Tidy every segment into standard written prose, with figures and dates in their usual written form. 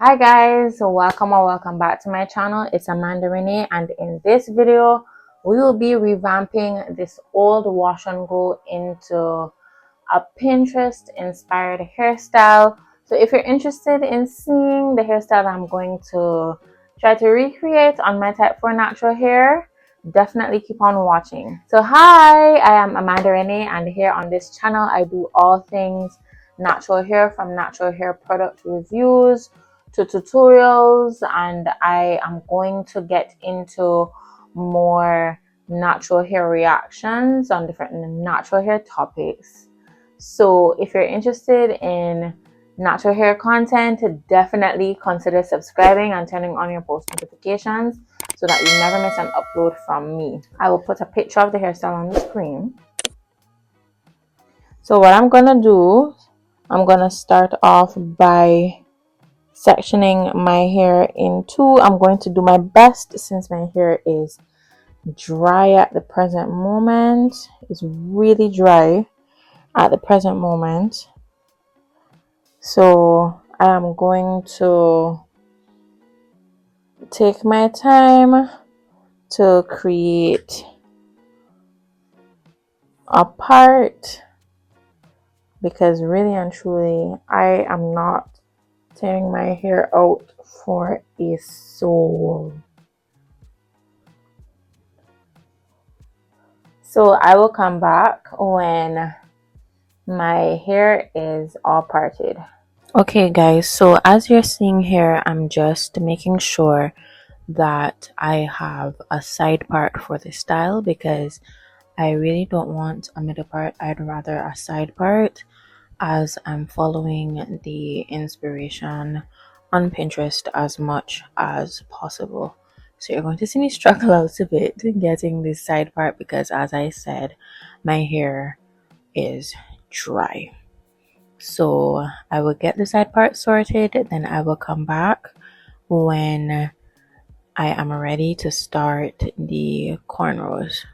Hi guys, welcome or welcome back to my channel. It's Amanda Renee, and in this video we will be revamping this old wash and go into a Pinterest inspired hairstyle. So if you're interested in seeing the hairstyle I'm going to try to recreate on my type 4 natural hair, definitely keep on watching. So hi, I am Amanda Renee, and here on this channel I do all things natural hair, from natural hair product reviews to tutorials, and I am going to get into more natural hair reactions on different natural hair topics. So if you're interested in natural hair content, definitely consider subscribing and turning on your post notifications so that you never miss an upload from me. I will put a picture of the hairstyle on the screen. So what I'm gonna do, I'm gonna start off by sectioning my hair in two. I'm going to do my best since my hair is dry at the present moment. It's really dry at the present moment. So I am going to take my time to create a part, because really and truly I am not tearing my hair out for a soul. So I will come back when my hair is all parted. Okay guys, so as you're seeing here, I'm just making sure that I have a side part for the style, because I really don't want a middle part. I'd rather a side part, as I'm following the inspiration on Pinterest as much as possible. So you're going to see me struggle out a bit getting this side part, because as I said, my hair is dry. So I will get the side part sorted, then I will come back when I am ready to start the cornrows.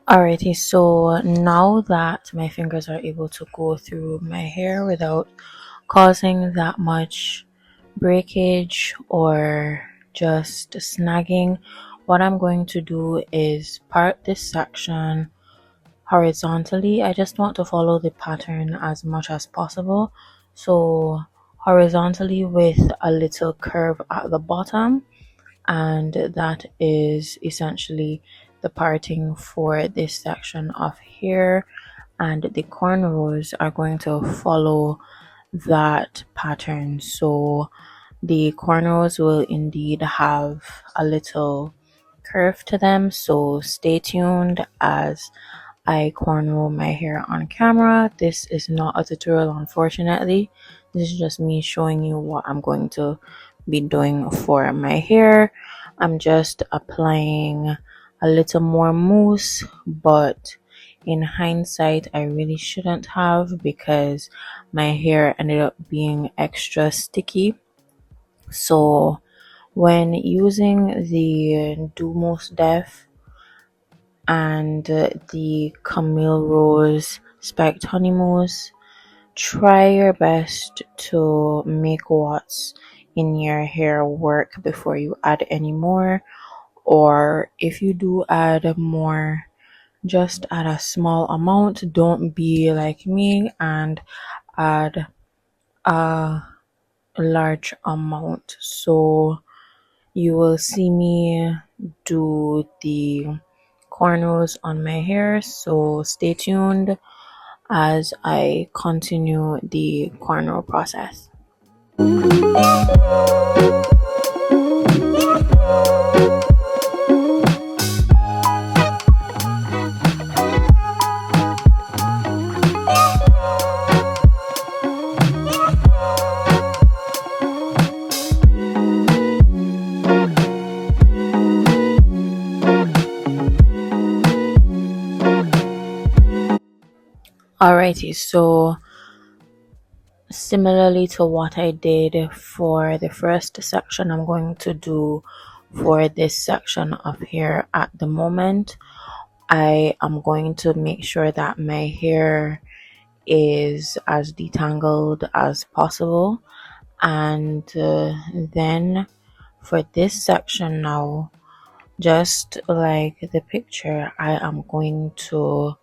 Alrighty, so now that my fingers are able to go through my hair without causing that much breakage or just snagging, what I'm going to do is part this section horizontally. I just want to follow the pattern as much as possible. So horizontally with a little curve at the bottom, and that is essentially the parting for this section of hair, and the cornrows are going to follow that pattern. So the cornrows will indeed have a little curve to them, so stay tuned as I cornrow my hair on camera. This is not a tutorial, unfortunately. This is just me showing you what I'm going to be doing for my hair. I'm just applying a little more mousse, but In hindsight, I really shouldn't have, because my hair ended up being extra sticky. So when using the Do Most Def and the Camille Rose Spiked Honey Mousse, try your best to make what's in your hair work before you add any more. Or if you do add more, just add a small amount. Don't be like me and add a large amount. So you will see me do the cornrows on my hair, so stay tuned as I continue the cornrow process. Alrighty, so similarly to what I did for the first section, I'm going to do for this section of hair at the moment. I am going to make sure that my hair is as detangled as possible, and then for this section now, just like the picture, I am going to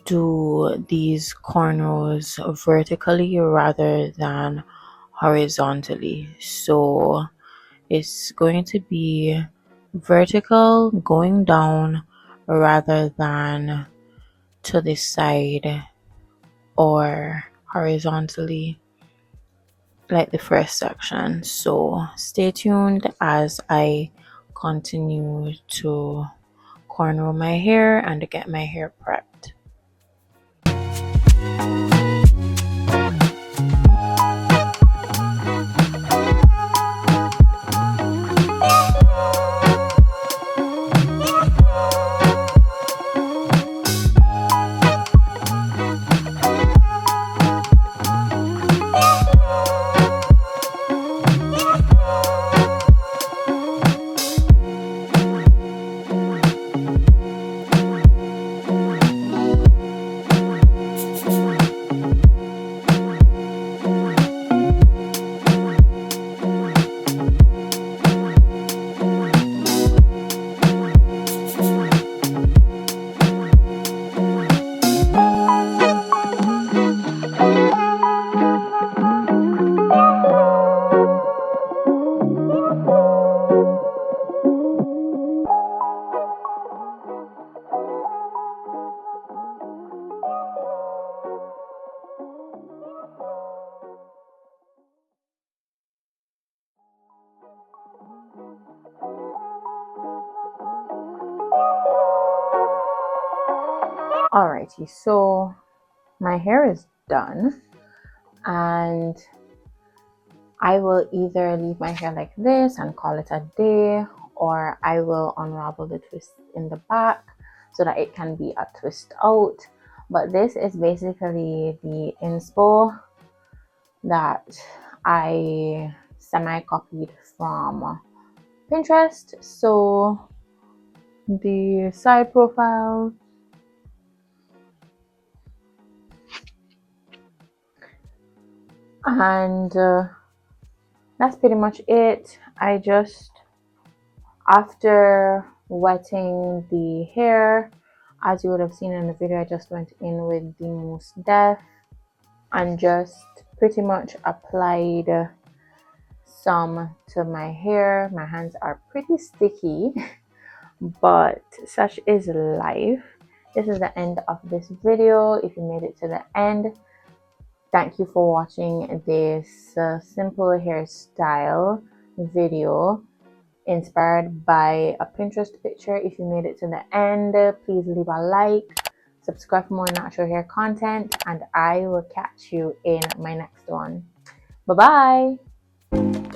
do these cornrows vertically rather than horizontally. So it's going to be vertical going down rather than to the side or horizontally like the first section. So stay tuned as I continue to cornrow my hair and get my hair prepped. Alrighty, so my hair is done, and I will either leave my hair like this and call it a day, or I will unravel the twist in the back so that it can be a twist out. But this is basically the inspo that I semi-copied from Pinterest. So the side profile, and that's pretty much it. I just, after wetting the hair, as you would have seen in the video, I just went in with the Mousse Def and just pretty much applied some to my hair. My hands are pretty sticky, but such is life. This is the end of this video. If you made it to the end, thank you for watching this simple hairstyle video inspired by a Pinterest picture. If you made it to the end, please leave a like, subscribe for more natural hair content, and I will catch you in my next one. Bye bye.